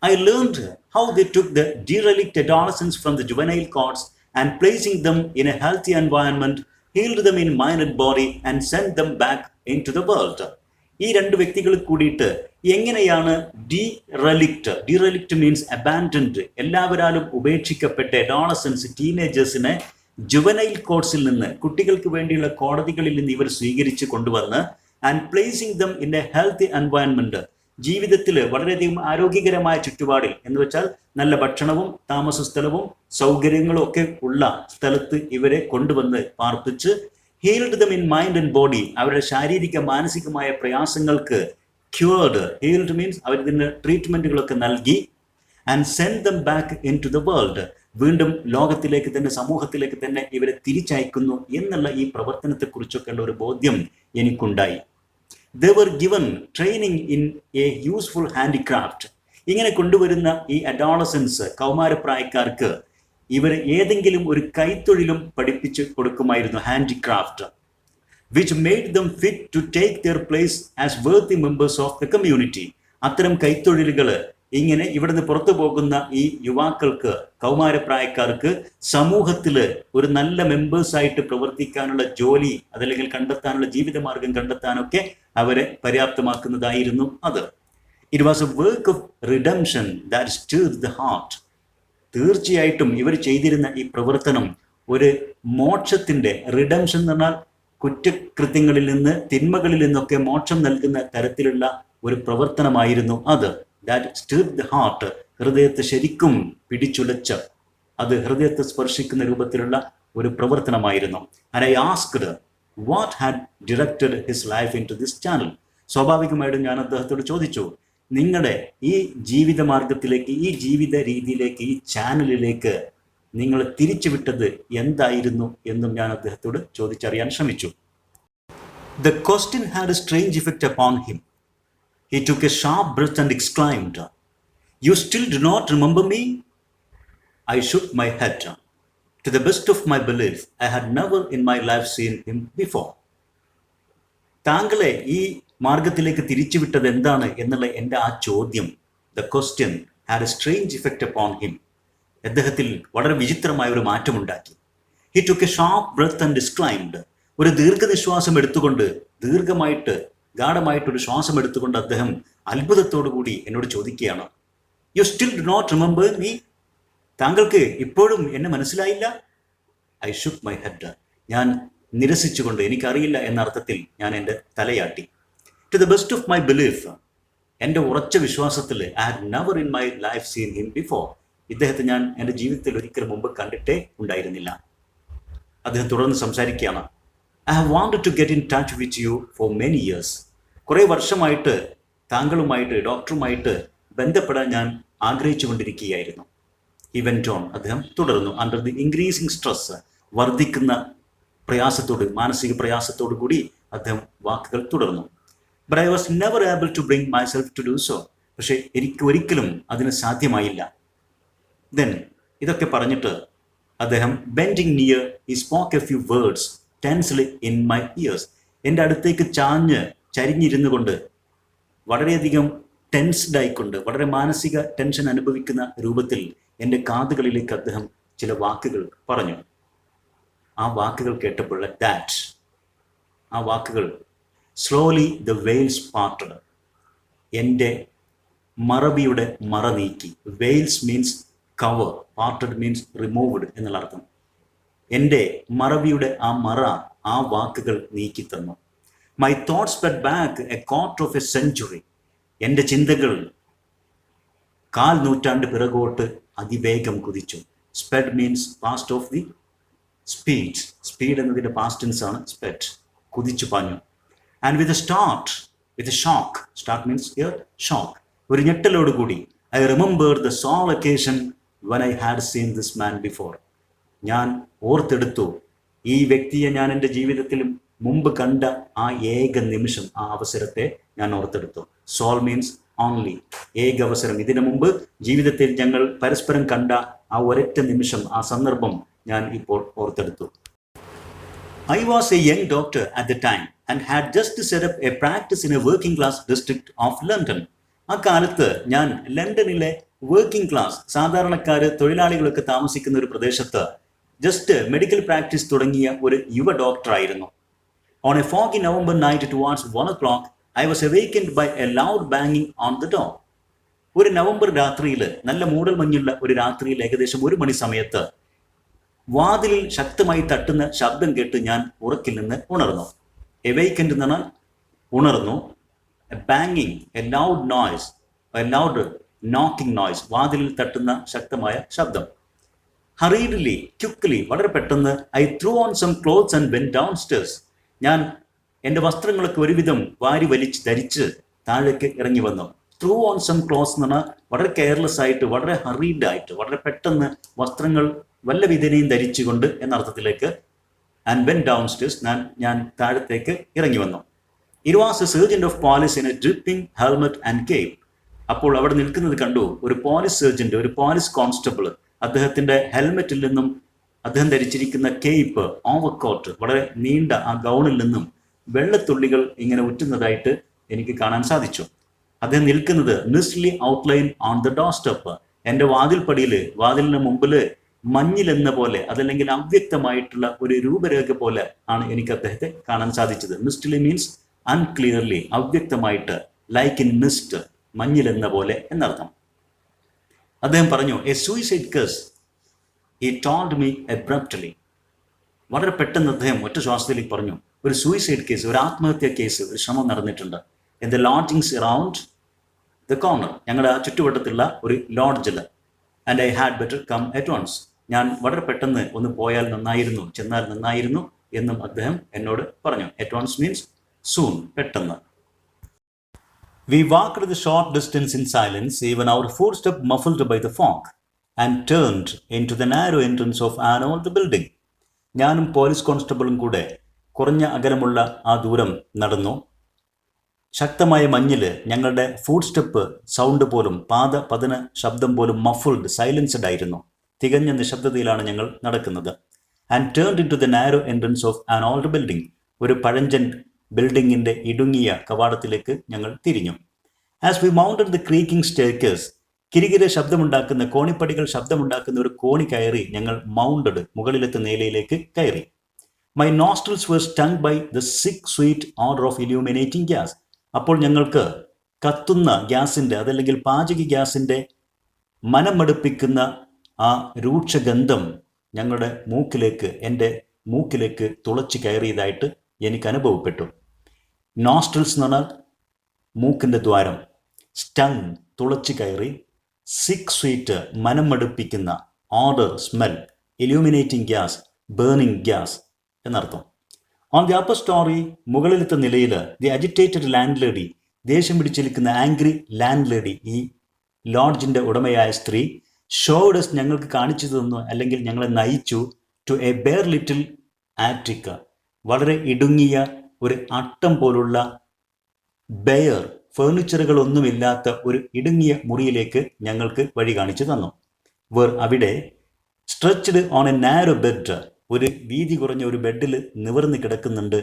I learned how they took the derelict adolescents from the juvenile courts and placing them in a healthy environment, healed them in mind and body and sent them back into the world. ഈ രണ്ട് വ്യക്തികൾ കൂടിയിട്ട് എങ്ങനെയാണ് derelict മീൻസ് അബാൻഡൻഡ്, എല്ലാവരാലും ഉപേക്ഷിക്കപ്പെട്ട അഡോളസൻസ്, ടീനേജേഴ്സിനെ ജുവനൈൽ കോർട്സിൽ നിന്ന്, കുട്ടികൾക്ക് വേണ്ടിയുള്ള കോടതികളിൽ നിന്ന് ഇവർ സ്വീകരിച്ച് കൊണ്ടുവന്ന് and placing them in A healthy environment, ജീവിതത്തിൽ വളരെയധികം ആരോഗ്യകരമായ ചുറ്റുപാടിൽ, എന്ന് വെച്ചാൽ നല്ല ഭക്ഷണവും താമസ സ്ഥലവും സൗകര്യങ്ങളും ഒക്കെ ഉള്ള സ്ഥലത്ത് ഇവരെ കൊണ്ടുവന്ന് പാർപ്പിച്ച് healed them in mind and body, അവരുടെ ശാരീരിക മാനസികമായ പ്രയാസങ്ങൾക്ക് ക്യൂർഡ്, ഹീൽഡ് മീൻസ് അവരിതിന് ട്രീറ്റ്മെന്റുകളൊക്കെ നൽകി, and send them back into the world, വീണ്ടും ലോകത്തിലേക്ക് തന്നെ, സമൂഹത്തിലേക്ക് തന്നെ ഇവരെ തിരിച്ചയക്കുന്നു എന്നുള്ള ഈ പ്രവർത്തനത്തെക്കുറിച്ചൊക്കെയുള്ള ഒരു ബോധ്യം എനിക്കുണ്ടായി. They were given training in a useful handicraft. ഇങ്ങനെ കൊണ്ടുവരുന്ന ഈ അഡോളസൻസ്, കൗമാരപ്രായക്കാർക്ക് ഇവർ ഏതെങ്കിലും ഒരു കൈത്തൊഴിലും പഠിപ്പിച്ചു കൊടുക്കുമായിരുന്നു, handicraft, which made them fit to take their place as worthy members of the community. അത്തരം കൈത്തൊഴിലുകൾ ഇങ്ങനെ ഇവിടുന്ന് പുറത്തു പോകുന്ന ഈ യുവാക്കൾക്ക്, കൗമാരപ്രായക്കാർക്ക് സമൂഹത്തിൽ ഒരു നല്ല മെമ്പേഴ്സായിട്ട് പ്രവർത്തിക്കാനുള്ള ജോലി അതല്ലെങ്കിൽ കണ്ടെത്താനുള്ള ജീവിതമാർഗം കണ്ടെത്താനൊക്കെ അവരെ പര്യാപ്തമാക്കുന്നതായിരുന്നു അത്. It was A work of redemption that stirred the heart. തീർച്ചയായിട്ടും ഇവർ ചെയ്തിരുന്ന ഈ പ്രവർത്തനം ഒരു മോക്ഷത്തിൻ്റെ, റിഡംഷൻ എന്ന് പറഞ്ഞാൽ കുറ്റകൃത്യങ്ങളിൽ നിന്ന്, തിന്മകളിൽ നിന്നൊക്കെ മോക്ഷം നൽകുന്ന തരത്തിലുള്ള ഒരു പ്രവർത്തനമായിരുന്നു അത്. ദാറ്റ് സ്റ്റിർഡ് ദ ഹാർട്ട്, ഹൃദയത്തെ ശരിക്കും പിടിച്ചുലച്ച, അത് ഹൃദയത്തെ സ്പർശിക്കുന്ന രൂപത്തിലുള്ള ഒരു പ്രവർത്തനമായിരുന്നു. And I asked what had directed his life into this channel. സ്വാഭാവികമായിട്ടും ഞാൻ അദ്ദേഹത്തോട് ചോദിച്ചു, നിങ്ങളുടെ ഈ ജീവിത മാർഗത്തിലേക്ക്, ഈ ജീവിത രീതിയിലേക്ക്, ഈ ചാനലിലേക്ക് നിങ്ങൾ തിരിച്ചുവിട്ടത് എന്തായിരുന്നു എന്നും ഞാൻ അദ്ദേഹത്തോട് ചോദിച്ചറിയാൻ ശ്രമിച്ചു. The question had a strange effect upon him. He took a sharp breath and exclaimed, "You still do not remember me?" I shook my head. To the best of my belief, I had never in my life seen him before. താങ്കളെ ഈ മാർഗത്തിലേക്ക് തിരിച്ചുവിട്ടത് എന്താണ് എന്നുള്ള എൻ്റെ ആ ചോദ്യം, the question had a strange effect upon him, അദ്ദേഹത്തിൽ വളരെ വിചിത്രമായ ഒരു മാറ്റമുണ്ടാക്കി. He took a sharp breath and exclaimed. ഒരു ദീർഘനിശ്വാസം എടുത്തുകൊണ്ട്, ദീർഘമായിട്ട് ഗാഢമായിട്ടൊരു ശ്വാസം എടുത്തുകൊണ്ട് അദ്ദേഹം അത്ഭുതത്തോടു കൂടി എന്നോട് ചോദിക്കുകയാണ്, you still do not remember me? താങ്കൾക്ക് ഇപ്പോഴും എന്നെ മനസ്സിലായില്ല? I shook my head. ഞാൻ നിരസിച്ചുകൊണ്ട്, എനിക്കറിയില്ല എന്ന അർത്ഥത്തിൽ ഞാൻ എൻ്റെ തലയാട്ടി. To the best of my belief, എൻ്റെ ഉറച്ച വിശ്വാസത്തിൽ, I had never in my life seen him before. ഇദ്ദേഹത്തെ ഞാൻ എൻ്റെ ജീവിതത്തിൽ ഒരിക്കലും മുമ്പ് കണ്ടിട്ടേ ഉണ്ടായിരുന്നില്ല. അദ്ദേഹം തുടർന്ന് സംസാരിക്കുകയാണ്, I have wanted to get in touch with you for many years. കുറേ വർഷമായിട്ട് താങ്കളുമായിട്ട്, ഡോക്ടറുമായിട്ട് ബന്ധപ്പെടാൻ ഞാൻ ആഗ്രഹിച്ചു കൊണ്ടിരിക്കുകയായിരുന്നു. ഹി വെന്റ് ഓൺ, അദ്ദേഹം തുടർന്നു. അണ്ടർ ദി ഇൻക്രീസിങ് സ്ട്രെസ്, വർദ്ധിക്കുന്ന പ്രയാസത്തോട്, മാനസിക പ്രയാസത്തോടു കൂടി അദ്ദേഹം വാക്കുകൾ തുടർന്നു. But I was never able to bring myself to do so. പക്ഷേ എനിക്ക് ഒരിക്കലും അതിന് സാധ്യമായില്ല. ദെൻ ഇതൊക്കെ പറഞ്ഞിട്ട് അദ്ദേഹം bending near, he spoke a few words tensely in my ears. എൻ്റെ അടുത്തേക്ക് ചരിഞ്ഞിരുന്നു കൊണ്ട്, വളരെയധികം ടെൻസ്ഡ് ആയിക്കൊണ്ട്, വളരെ മാനസിക ടെൻഷൻ അനുഭവിക്കുന്ന രൂപത്തിൽ എൻ്റെ കാതുകളിലേക്ക് അദ്ദേഹം ചില വാക്കുകൾ പറഞ്ഞു. ആ വാക്കുകൾ കേട്ടപ്പോൾ, ദാറ്റ്, ആ വാക്കുകൾ, സ്ലോലി ദ വെയിൽസ് പാർട്ടഡ്, എൻ്റെ മറവിയുടെ മറ നീക്കി. Wales means cover, parted means removed എന്നുള്ള അർത്ഥം. എൻ്റെ മറവിയുടെ ആ മറ, ആ വാക്കുകൾ നീക്കി തന്നു. My thoughts sped back a quarter of a century. എൻ്റെ ചിന്തകൾ 1/4 നൂറ്റാണ്ട് പിറകോട്ട് അതിവേഗം കുതിച്ചു. Sped means past of the speed. Speed എന്നതിൻ്റെ പാസ്റ്റ് ടെൻസ് ആണ് സ്പെഡ്, കുതിച്ചു പാഞ്ഞു. And with a shock, start means here shock, ഒരു ഞെട്ടലോടുകൂടി, I remember the sole occasion when I had seen this man before. ഞാൻ ഓർത്തെടുത്തു, ഈ വ്യക്തിയെ ഞാൻ എൻ്റെ ജീവിതത്തിൽ മുമ്പ് കണ്ട ആ ഏക നിമിഷം, ആ അവസരത്തെ ഞാൻ ഓർത്തെടുത്തു. സോൾ മീൻസ് ഓൺലി, ഏക അവസരം. ഇതിനു മുമ്പ് ജീവിതത്തിൽ ഞങ്ങൾ പരസ്പരം കണ്ട ആ ഒരൊറ്റ നിമിഷം, ആ സന്ദർഭം ഞാൻ ഇപ്പോൾ ഓർത്തെടുത്തു. I was a young doctor at the time and had just set up a practice in a working class district of London. ആ കാലത്ത് ഞാൻ ലണ്ടനിലെ വർക്കിംഗ് ക്ലാസ്, സാധാരണക്കാർ, തൊഴിലാളികളൊക്കെ താമസിക്കുന്ന ഒരു പ്രദേശത്ത് ജസ്റ്റ് മെഡിക്കൽ പ്രാക്ടീസ് തുടങ്ങിയ ഒരു യുവ ഡോക്ടറായിരുന്നു. On a foggy November night towards 1 o'clock, I was awakened by a loud banging on the door. ഒരു നവംബർ രാത്രിയിൽ, നല്ല മൂടൽ മഞ്ഞുള്ള ഒരു രാത്രിയിൽ, ഏകദേശം 1 മണി സമയത്ത് വാതിലിൽ ശക്തമായി തട്ടുന്ന ശബ്ദം കേട്ട് ഞാൻ ഉറക്കിൽ നിന്ന് ഉണർന്നു. എവേക്കൻഡ് എന്ന് പറഞ്ഞാൽ ഉണർന്നു. ബാങ്ങിങ്, a loud noise, a loud knocking noise, വാതിലിൽ തട്ടുന്ന ശക്തമായ ശബ്ദം. ഹറീഡ്ലി, ക്വിക്ക്ലി, വളരെ പെട്ടെന്ന് I threw on some clothes and went downstairs. ഞാൻ എൻ്റെ വസ്ത്രങ്ങളൊക്കെ ഒരുവിധം വാരി വലിച്ച് ധരിച്ച് താഴേക്ക് ഇറങ്ങി വന്നു. ത്രൂ ഓൺ സം ക്ലോത്ത്സ് എന്ന് പറഞ്ഞാൽ വളരെ കെയർലെസ് ആയിട്ട്, വളരെ ഹറീഡ് ആയിട്ട്, വളരെ പെട്ടെന്ന് വസ്ത്രങ്ങൾ വല്ല വിധേനയും ധരിച്ചുകൊണ്ട് എന്നർത്ഥത്തിലേക്ക് ആൻഡ് വെൻ ഡൗൺ സ്റ്റേഴ്സ്, ഞാൻ താഴത്തേക്ക് ഇറങ്ങി വന്നു. It was A sergeant of police in A dripping helmet and Cape. അപ്പോൾ അവിടെ നിൽക്കുന്നത് കണ്ടു ഒരു പോലീസ് സർജന്റ്, ഒരു പോലീസ് കോൺസ്റ്റബിൾ. അദ്ദേഹത്തിന്റെ ഹെൽമെറ്റിൽ നിന്നും അദ്ദേഹം ധരിച്ചിരിക്കുന്ന കേപ്പ്, ഓവർകോട്ട്, വളരെ നീണ്ട ആ ഗൗണിൽ നിന്നും വെള്ളത്തുള്ളികൾ ഇങ്ങനെ ഉറ്റുന്നതായിട്ട് എനിക്ക് കാണാൻ സാധിച്ചു. അദ്ദേഹം നിൽക്കുന്നത് mistily outline on the doorstep. എൻ്റെ വാതിലിന് മുമ്പിൽ മഞ്ഞിലെന്ന പോലെ, അതല്ലെങ്കിൽ അവ്യക്തമായിട്ടുള്ള ഒരു രൂപരേഖ പോലെ ആണ് എനിക്ക് അദ്ദേഹത്തെ കാണാൻ സാധിച്ചത്. മിസ്റ്റ്ലി മീൻസ് അൺക്ലിയർലി, അവ്യക്തമായിട്ട്, ലൈക്ക് ഇൻ മിസ്റ്റ്, മഞ്ഞിലെന്ന പോലെ എന്നർത്ഥം. അദ്ദേഹം പറഞ്ഞു, A suicide case he told me abruptly. വളരെ പെട്ടെന്ന് അദ്ദേഹം ഒറ്റ ശ്വാസത്തിലേക്ക് പറഞ്ഞു, ഒരു സൂയിസൈഡ് കേസ്, ഒരു ആത്മഹത്യാ കേസ്, ഒരു ശ്രമം നടന്നിട്ടുണ്ട്. In the lodgings around the corner, ഞങ്ങളുടെ ആ ചുറ്റുവട്ടത്തുള്ള ഒരു ലോഡ്ജിൽ. And I had better come at once. ഞാൻ വളരെ പെട്ടെന്ന് ഒന്ന് പോയാൽ നന്നായിരുന്നു, ചെന്നാൽ നന്നായിരുന്നു എന്നും അദ്ദേഹം എന്നോട് പറഞ്ഞു. അറ്റ് വൺസ് മീൻസ് സൂൺ, പെട്ടെന്ന്. We walked the short distance in silence, even our footsteps muffled by the fog, and turned into the narrow entrance of an old building. ഞാനും പോലീസ് കോൺസ്റ്റബിളും കൂടെ കുറഞ്ഞ അകലമുള്ള ആ ദൂരം നടന്നു. ശക്തമായ മഞ്ഞില് ഞങ്ങളുടെ ഫുട് സ്റ്റെപ്പ് സൗണ്ട് പോലും, പാദപതന ശബ്ദം പോലും മഫിൾഡ്, സൈലൻസ്ഡ് ആയിരുന്നു. തികഞ്ഞ നിശബ്ദതയിലാണ് ഞങ്ങൾ നടക്കുന്നത്. And turned into the narrow entrance of an old building. ഒരു പഴഞ്ചൻ ബിൽഡിങ്ങിന്റെ ഇടുങ്ങിയ കവാടത്തിലേക്ക് ഞങ്ങൾ തിരിഞ്ഞു. As we mounted the creaking staircase, കിരികിരെ ശബ്ദമുണ്ടാക്കുന്ന, കോണിപ്പടികൾ ശബ്ദമുണ്ടാക്കുന്ന ഒരു കോണി കയറി ഞങ്ങൾ മൗണ്ടഡ്, മുകളിലത്തെ നിലയിലേക്ക് കയറി. My nostrils were stung by the sick sweet odor of illuminating gas. അപ്പോൾ ഞങ്ങൾക്ക് കത്തുന്ന ഗ്യാസിന്റെ, അതല്ലെങ്കിൽ പാചക ഗ്യാസിന്റെ മനമടുപ്പിക്കുന്ന ആ രൂക്ഷഗന്ധം ഞങ്ങളുടെ മൂക്കിലേക്ക്, എൻ്റെ മൂക്കിലേക്ക് തുളച്ച് കയറിയതായിട്ട് എനിക്ക് അനുഭവപ്പെട്ടു. നോസ്ട്രിൽസ് എന്ന് പറഞ്ഞാൽ മൂക്കിൻ്റെ ദ്വാരം, സ്റ്റങ് തുളച്ച് കയറി, സിക്ക് സ്വീറ്റ് മനമടുപ്പിക്കുന്ന, odour smell, illuminating gas burning gas എന്നർത്ഥം. ഓൺ ദി അപ്പർ സ്റ്റോറി, മുകളിലത്തെ നിലയിൽ, ദി അജിറ്റേറ്റഡ് ലാൻഡ് ലേഡി, ദേഷ്യം പിടിച്ചിരിക്കുന്ന ആംഗ്രി ലാൻഡ് ലേഡി, ഈ ലോഡ്ജിൻ്റെ ഉടമയായ സ്ത്രീ, ഷോഡസ് ഞങ്ങൾക്ക് കാണിച്ചു തന്നു, അല്ലെങ്കിൽ ഞങ്ങളെ നയിച്ചു, ടു എ ബെയർ ലിറ്റിൽ ആറ്റിക്ക, വളരെ ഇടുങ്ങിയ ഒരു അട്ടം പോലുള്ള ബെയർ, ഫേർണിച്ചറുകളൊന്നുമില്ലാത്ത ഒരു ഇടുങ്ങിയ മുറിയിലേക്ക് ഞങ്ങൾക്ക് വഴി കാണിച്ചു തന്നു. അവിടെ stretched on A narrow bed, ഒരു വീതി കുറഞ്ഞ ഒരു ബെഡിൽ നിവർന്ന് കിടക്കുന്നുണ്ട്,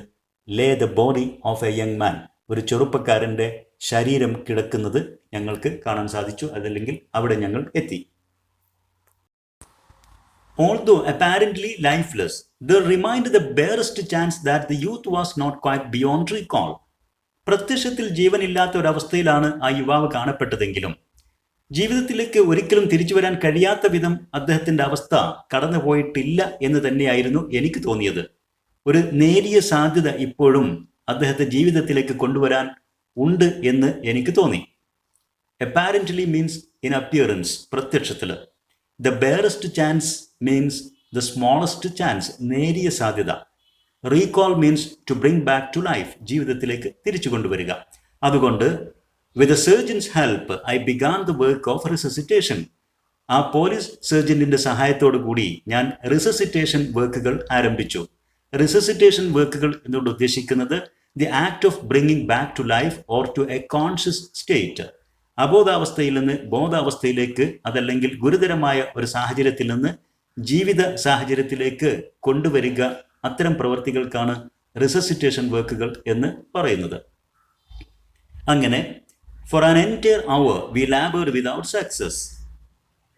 ലേ the body of A young man, ഒരു ചെറുപ്പക്കാരൻ്റെ ശരീരം കിടക്കുന്നത് ഞങ്ങൾക്ക് കാണാൻ സാധിച്ചു, അതല്ലെങ്കിൽ അവിടെ ഞങ്ങൾ എത്തി. Although apparently lifeless, there remained the barest chance that the youth was not quite beyond recall. പ്രത്യക്ഷത്തിൽ ജീവനില്ലാത്ത ഒരവസ്ഥയിലാണ് ആ യുവാവ് കാണപ്പെട്ടതെങ്കിലും ജീവിതത്തിലേക്ക് ഒരിക്കലും തിരിച്ചു വരാൻ കഴിയാത്ത വിധം അദ്ദേഹത്തിൻ്റെ അവസ്ഥ കടന്നുപോയിട്ടില്ല എന്ന് തന്നെയായിരുന്നു എനിക്ക് തോന്നിയത്. ഒരു നേരിയ സാധ്യത ഇപ്പോഴും അദ്ദേഹത്തെ ജീവിതത്തിലേക്ക് കൊണ്ടുവരാൻ ഉണ്ട് എന്ന് എനിക്ക് തോന്നി. അപ്പാരൻ്റ്ലി മീൻസ് ഇൻ അപ്പിയറൻസ്, പ്രത്യക്ഷത്തിൽ. The barest chance means the smallest chance, നേരിയ സാധ്യത. Recall means to bring back to life, ജീവിതത്തിലേക്ക് തിരിച്ചു കൊണ്ടുവരിക. അതുകൊണ്ട് with a sergeant's help I began the work of resuscitation. ആ പോലീസ് സർജൻറ്റിൻ്റെ സഹായത്തോടു കൂടി ഞാൻ റിസസിറ്റേഷൻ വർക്കുകൾ ആരംഭിച്ചു. റിസസിറ്റേഷൻ വർക്കുകൾ എന്നോട് ഉദ്ദേശിക്കുന്നത് the act of bringing back to life or to a conscious state. അബോധാവസ്ഥയിൽ നിന്ന് ബോധാവസ്ഥയിലേക്ക്, അതല്ലെങ്കിൽ ഗുരുതരമായ ഒരു സാഹചര്യത്തിൽ നിന്ന് ജീവിത സാഹചര്യത്തിലേക്ക് കൊണ്ടുവരിക, അത്തരം പ്രവൃത്തികൾക്കാണ് റിസസിറ്റേഷൻ വർക്കുകൾ എന്ന് പറയുന്നത്. അങ്ങനെ for an entire hour we laboured without success.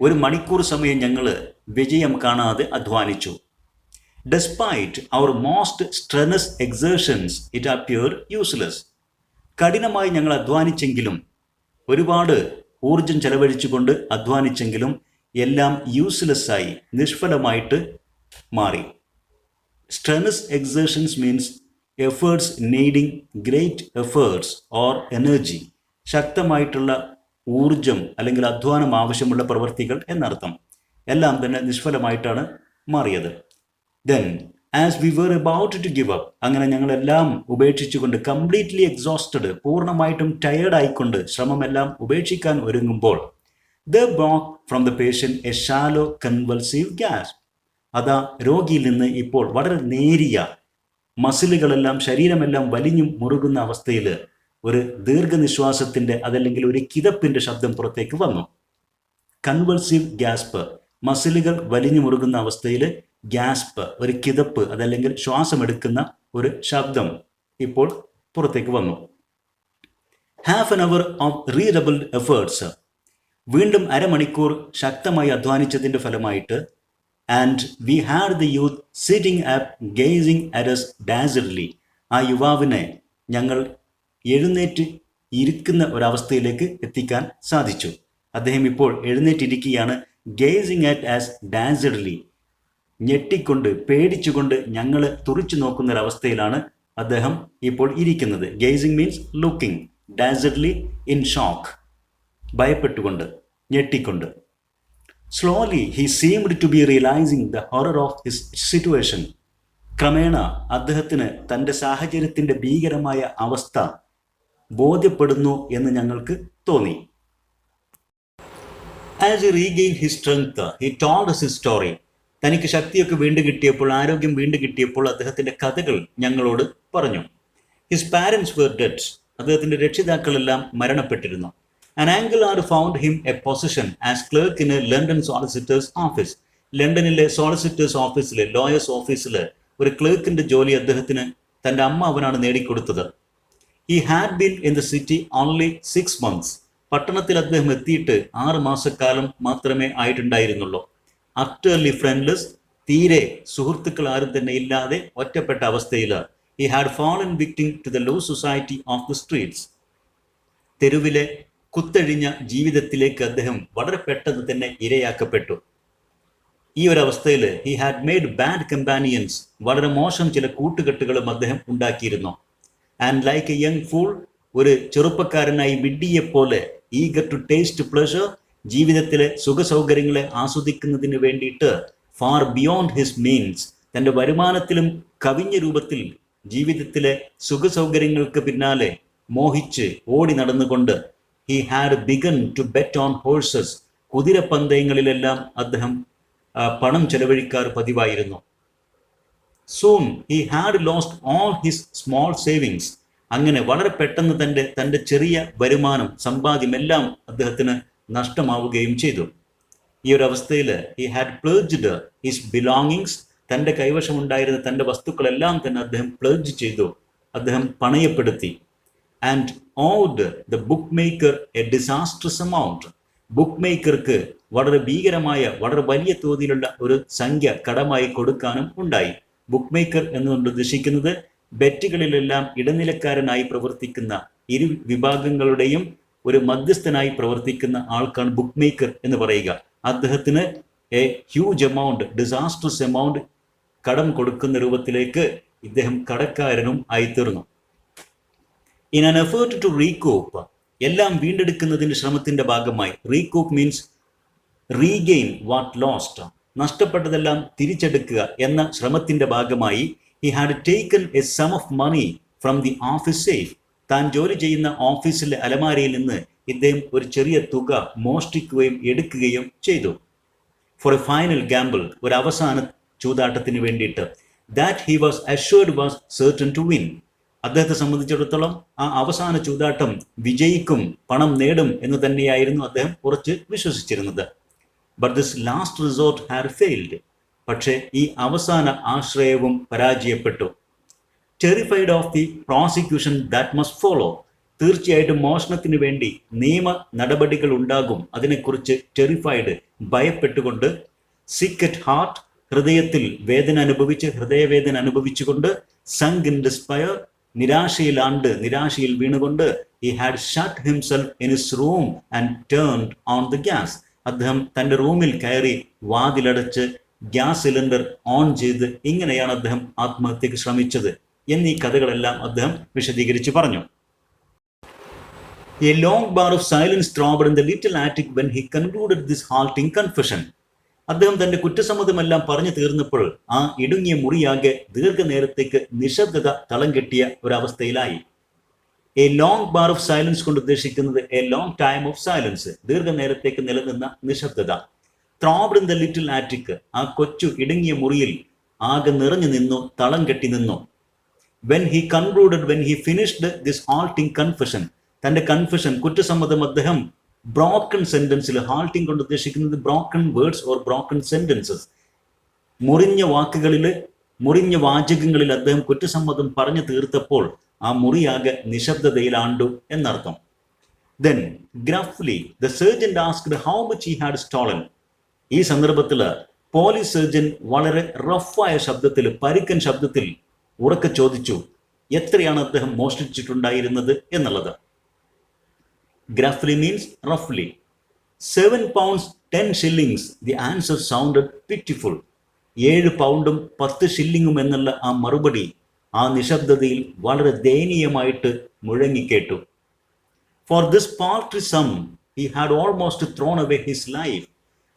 ഒരു മണിക്കൂർ സമയം ഞങ്ങൾ വിജയം കാണാതെ അധ്വാനിച്ചു. Despite our most strenuous exertions it appeared useless. കഠിനമായി ഞങ്ങൾ അധ്വാനിച്ചെങ്കിലും, ഒരുപാട് ഊർജം ചെലവഴിച്ചുകൊണ്ട് അധ്വാനിച്ചെങ്കിലും എല്ലാം യൂസ്ലെസ്സായി, നിഷ്ഫലമായിട്ട് മാറി. Strenuous exertions means efforts needing great efforts or energy. ശക്തമായിട്ടുള്ള ഊർജം അല്ലെങ്കിൽ അധ്വാനം ആവശ്യമുള്ള പ്രവൃത്തികൾ എന്നർത്ഥം. എല്ലാം തന്നെ നിഷ്ഫലമായിട്ടാണ് മാറിയത്. Then as we were about to give up, അങ്ങനെ ഞങ്ങളെല്ലാം ഉപേക്ഷിച്ചുകൊണ്ട്, കംപ്ലീറ്റ്ലി എക്സോസ്റ്റഡ്, പൂർണ്ണമായിട്ടും ടയേർഡ് ആയിക്കൊണ്ട് ശ്രമമെല്ലാം ഉപേക്ഷിക്കാൻ ഒരുങ്ങുമ്പോൾ, the broke from the patient a shallow convulsive gasp, അതാ രോഗിയിൽ നിന്ന് ഇപ്പോൾ വളരെ നേരിയ മസിലുകളെല്ലാം, ശരീരമെല്ലാം വലിഞ്ഞു മുറുകുന്ന അവസ്ഥയിൽ ഒരു ദീർഘനിശ്വാസത്തിന്റെ, അതല്ലെങ്കിൽ ഒരു കിതപ്പിന്റെ ശബ്ദം പുറത്തേക്ക് വന്നു. കൺവൾസീവ് ഗ്യാസ്പ്, മസിലുകൾ വലിഞ്ഞു മുറുകുന്ന അവസ്ഥയിൽ ഗ്യാസ്പ്, ഒരു കിതപ്പ്, അതല്ലെങ്കിൽ ശ്വാസമെടുക്കുന്ന ഒരു ശബ്ദം ഇപ്പോൾ പുറത്തേക്ക് വന്നു. Half an hour of redoubled efforts, വീണ്ടും അരമണിക്കൂർ ശക്തമായി അധ്വാനിച്ചതിന്റെ ഫലമായിട്ട്, and we had the youth sitting up gazing at us dazedly, ആ യുവാവിനെ ഞങ്ങൾ എഴുന്നേറ്റ് ഇരിക്കുന്ന ഒരവസ്ഥയിലേക്ക് എത്തിക്കാൻ സാധിച്ചു. അദ്ദേഹം ഇപ്പോൾ എഴുന്നേറ്റിരിക്കുകയാണ്. ഗേസിംഗ് അറ്റ് ആസ് ഡാസർലി, ഞെട്ടിക്കൊണ്ട്, പേടിച്ചുകൊണ്ട് ഞങ്ങൾ തുറിച്ചു നോക്കുന്ന ഒരവസ്ഥയിലാണ് അദ്ദേഹം ഇപ്പോൾ ഇരിക്കുന്നത്. Gazing means looking, dazedly in shock, ഭയപ്പെട്ടുകൊണ്ട്, ഞെട്ടിക്കൊണ്ട്. Slowly he seemed to be realising the horror of his situation, ക്രമേണ അദ്ദേഹത്തിന് തൻ്റെ സാഹചര്യത്തിൻ്റെ ഭീകരമായ അവസ്ഥ ബോധ്യപ്പെടുന്നു എന്ന് ഞങ്ങൾക്ക് തോന്നി. As he regained his strength he told us his story, തനിക്ക് ശക്തിയൊക്കെ വീണ്ടും കിട്ടിയപ്പോൾ, ആരോഗ്യം വീണ്ടും കിട്ടിയപ്പോൾ അദ്ദേഹത്തിൻ്റെ കഥകൾ ഞങ്ങളോട് പറഞ്ഞു. ഹിസ് പാരൻസ് വെർ ഡെഡ്, അദ്ദേഹത്തിൻ്റെ രക്ഷിതാക്കളെല്ലാം മരണപ്പെട്ടിരുന്നു. An Angler found him a position as clerk in a London solicitor's office. ലണ്ടനിലെ സോളിസിറ്റേഴ്സ് ഓഫീസിലെ, ലോയേഴ്സ് ഓഫീസിൽ ഒരു ക്ലർക്കിന്റെ ജോലി അദ്ദേഹത്തിന് തൻ്റെ അമ്മ അവനാണ് നേടിക്കൊടുത്തത്. He had been in the city only 6 months. പട്ടണത്തിൽ അദ്ദേഹം എത്തിയിട്ട് 6 മാസക്കാലം മാത്രമേ ആയിട്ടുണ്ടായിരുന്നുള്ളൂ. Utterly friendless, തീരെ സുഹൃത്തുക്കൾ ആരും തന്നെ ഇല്ലാതെ ഒറ്റപ്പെട്ട അവസ്ഥയിൽ. He had fallen victim to the low society of the streets. തെരുവിലെ കുത്തഴിഞ്ഞ ജീവിതത്തിലേക്ക് അദ്ദേഹം വളരെ പെട്ടെന്ന് തന്നെ ഇരയാക്കപ്പെട്ടു. ഈ ഒരു അവസ്ഥയിൽ he had made bad companions, വളരെ മോശം ചില കൂട്ടുകെട്ടുകളും അദ്ദേഹം ഉണ്ടാക്കിയിരുന്നു. And like A young fool, ഒരു ചെറുപ്പക്കാരനായി വിഡ്ഢിയെപ്പോലെ, ഈഗർ ടു ടേസ്റ്റ് പ്ലഷർ, ജീവിതത്തിലെ സുഖസൗകര്യങ്ങളെ ആസ്വദിക്കുന്നതിന് വേണ്ടിയിട്ട്, ഫാർ ബിയോണ്ട് ഹിസ് മീൻസ്, തൻ്റെ വരുമാനത്തിലും കവിഞ്ഞ രൂപത്തിൽ ജീവിതത്തിലെ സുഖസൗകര്യങ്ങൾക്ക് പിന്നാലെ മോഹിച്ച് ഓടി നടന്നുകൊണ്ട്, he had begun to bet on horses, കുതിരപ്പന്തയങ്ങളിലെല്ലാം അദ്ദേഹം പണം ചെലവഴിക്കാറ് പതിവായിരുന്നു. Soon he had lost all his small savings. അങ്ങനെ വളരെ പെട്ടെന്ന് തൻ്റെ ചെറിയ വരുമാനം, സമ്പാദ്യമെല്ലാം അദ്ദേഹത്തിന് നഷ്ടമാവുകയും ചെയ്തു. ഈ ഒരു അവസ്ഥയിൽ he had pledged his belongings, തൻ്റെ കൈവശമുണ്ടായിരുന്ന തൻ്റെ വസ്തുക്കളെല്ലാം തന്നെ അദ്ദേഹം പ്ലഡ്ജ് ചെയ്തു, അദ്ദേഹം പണയപ്പെടുത്തി. And owed the bookmaker a disastrous amount. ബുക്ക് മേക്കർക്ക് വളരെ ഭീകരമായ, വളരെ വലിയ തോതിലുള്ള ഒരു സംഖ്യ കടമായി കൊടുക്കാനും ഉണ്ടായി. ബുക്ക് മേക്കർ എന്നുകൊണ്ട് ഉദ്ദേശിക്കുന്നത് ബെറ്റുകളിലെല്ലാം ഇടനിലക്കാരനായി പ്രവർത്തിക്കുന്ന, ഇരു വിഭാഗങ്ങളുടെയും ഒരു മധ്യസ്ഥനായി പ്രവർത്തിക്കുന്ന ആൾക്കാണ് ബുക്ക് മേക്കർ എന്ന് പറയുക. അദ്ദേഹത്തിന് a huge amount, disastrous amount കടം കൊടുക്കുന്ന രൂപത്തിലേക്ക് ഇദ്ദേഹം കടക്കാരനും ആയിത്തീർന്നു. In an effort to recoup, എല്ലാം വീണ്ടെടുക്കുന്നതിൻ്റെ ശ്രമത്തിൻ്റെ ഭാഗമായി, recoup means regain what lost, നഷ്ടപ്പെട്ടതെല്ലാം തിരിച്ചെടുക്കുക എന്ന ശ്രമത്തിൻ്റെ ഭാഗമായി, he had taken a sum of money from the office safe, താൻ ജോലി ചെയ്യുന്ന ഓഫീസിലെ അലമാരയിൽ നിന്ന് ഇദ്ദേഹം ഒരു ചെറിയ തുക മോഷ്ടിക്കുകയും എടുക്കുകയും ചെയ്തു. ഫോർ എ ഫൈനൽ ഗാമ്പിൾ, ഒരു അവസാന ചൂതാട്ടത്തിന് വേണ്ടിയിട്ട്. That he was assured was certain to win, അദ്ദേഹത്തെ സംബന്ധിച്ചിടത്തോളം ആ അവസാന ചൂതാട്ടം വിജയിക്കും, പണം നേടും എന്ന് തന്നെയായിരുന്നു അദ്ദേഹം കുറച്ച് വിശ്വസിച്ചിരുന്നത്. But this last resort had failed, പക്ഷേ ഈ അവസാന ആശ്രയവും പരാജയപ്പെട്ടു. Terrified of the prosecution that must follow, തീർച്ചയായിട്ടും മോഷണത്തിന് വേണ്ടി നിയമ നടപടികൾ ഉണ്ടാകും, അതിനെക്കുറിച്ച് ടെറിഫൈഡ്, ഭയപ്പെട്ടുകൊണ്ട്, സിക്ക് അറ്റ് ഹാർട്ട്, ഹൃദയത്തിൽ ഹൃദയവേദന അനുഭവിച്ചുകൊണ്ട്, സങ്ക് ഇൻ ഡിസ്പയർ, നിരാശയിൽ വീണുകൊണ്ട്, he had shut himself in his room and turned on the gas. അദ്ദേഹം തൻ്റെ റൂമിൽ കയറി വാതിലടച്ച് ഗ്യാസ് സിലിണ്ടർ ഓൺ ചെയ്ത് ഇങ്ങനെയാണ് അദ്ദേഹം ആത്മഹത്യക്ക് ശ്രമിച്ചത് എന്നീ കഥകളെല്ലാം അദ്ദേഹം വിശദീകരിച്ച് പറഞ്ഞു. A long bar of silence throbbed in the little attic when he concluded this halting confession. അദ്ദേഹം തന്റെ കുറ്റസമ്മതമെല്ലാം പറഞ്ഞു തീർന്നപ്പോൾ ആ ഇടുങ്ങിയ മുറിയാകെ ദീർഘനേരത്തേക്ക് നിശബ്ദത തളം കെട്ടിയ ഒരവസ്ഥയിലായി. A long bar of silence കൊണ്ട് ഉദ്ദേശിക്കുന്നത് a long time of silence, ദീർഘനേരത്തേക്ക് നിലനിന്ന നിശബ്ദത. Throbbed in the little attic, ആ കൊച്ചു ഇടുങ്ങിയ മുറിയിൽ ആകെ നിറഞ്ഞു നിന്നു, തളം കെട്ടി നിന്നു. When he finished this halting confession, തന്റെ കൺഫെഷൻ കുറ്റസമ്മതം അദ്ദേഹം ബ്രോക്കൺ സെന്റൻസിൽ, ഹാൾട്ടിംഗ് കൊണ്ട് ഉദ്ദേശിക്കുന്നത് broken words or broken sentences, മുറിഞ്ഞ വാക്കുകളിൽ, മുറിഞ്ഞ വാചകങ്ങളിൽ അദ്ദേഹം കുറ്റസമ്മതം പറഞ്ഞു തീർത്തപ്പോൾ ആ മുറിയാകെ നിശബ്ദതയിലാണ്ടു എന്നർത്ഥം. Then gruffly the surgeon asked how much he had stolen. ഈ സന്ദർഭത്തിൽ പോലീസ് സർജൻ വളരെ റഫായ ശബ്ദത്തിൽ, പരുക്കൻ ശബ്ദത്തിൽ ഉറക്കെ ചോദിച്ചു എത്രയാണ് അദ്ദേഹം മോഷ്ടിച്ചിട്ടുണ്ടായിരുന്നത് എന്നുള്ളത്. Gruffly means roughly. 7 pounds 10 shillings. The answer sounded pitiful. 7 പൗണ്ടും 10 ഷില്ലിങ്ങും എന്നുള്ള ആ മറുപടി ആ നിശബ്ദതയിൽ വളരെ ദയനീയമായിട്ട് മുഴങ്ങിക്കേട്ടു. For this paltry sum he had almost thrown away his life.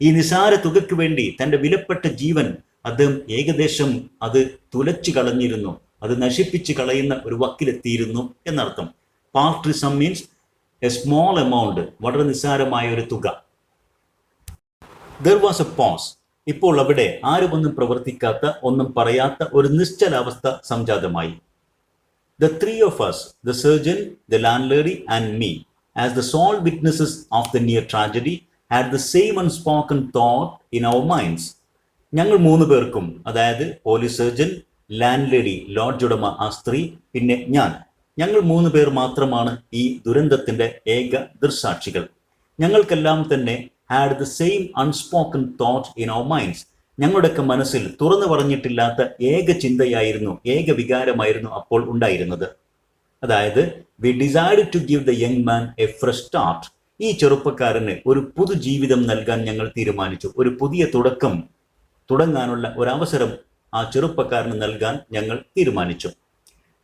ഈ നിസാര തുകയ്ക്ക് വേണ്ടി തന്റെ വിലപ്പെട്ട ജീവൻ അദ്ദേഹം ഏകദേശം അത് തുലച്ചു കളഞ്ഞിരുന്നു, അത് നശിപ്പിച്ച് കളയുന്ന ഒരു വക്കിലെത്തിയിരുന്നു എന്നർത്ഥം. Paltry sum means a small amount, വളരെ നിസ്സാരമായ ഒരു തുക. There was a pause. ഇപ്പോൾ അവിടെ ആരുമൊന്നും പ്രവർത്തിക്കാത്ത, ഒന്നും പറയാത്ത ഒരു നിശ്ചലാവസ്ഥ സംജാതമായി. The three of us, the surgeon, the landlady and me, as the sole witnesses of the near tragedy, had the same unspoken thought in our minds. ഞങ്ങൾ 3 പേർക്കും, അതായത് police surgeon, land lady, lodge ഉടമ ആ സ്ത്രീ, പിന്നെ ഞങ്ങൾ 3 പേർ മാത്രമാണ് ഈ ദുരന്തത്തിന്റെ ഏക ദൃക്സാക്ഷികൾ. ഞങ്ങൾക്കെല്ലാം തന്നെ had the same unspoken thought in our minds. ഞങ്ങളുടെയൊക്കെ മനസ്സിൽ തുറന്നു പറഞ്ഞിട്ടില്ലാത്ത ഏക ചിന്തയായിരുന്നു, ഏക വികാരമായിരുന്നു അപ്പോൾ ഉണ്ടായിരുന്നത്. അതായത് we decide to give the young man a fresh start. ഈ ചെറുപ്പക്കാരന് ഒരു പുതുജീവിതം നൽകാൻ ഞങ്ങൾ തീരുമാനിച്ചു. ഒരു പുതിയ തുടങ്ങാനുള്ള ഒരവസരം ആ ചെറുപ്പക്കാരന് നൽകാൻ ഞങ്ങൾ തീരുമാനിച്ചു.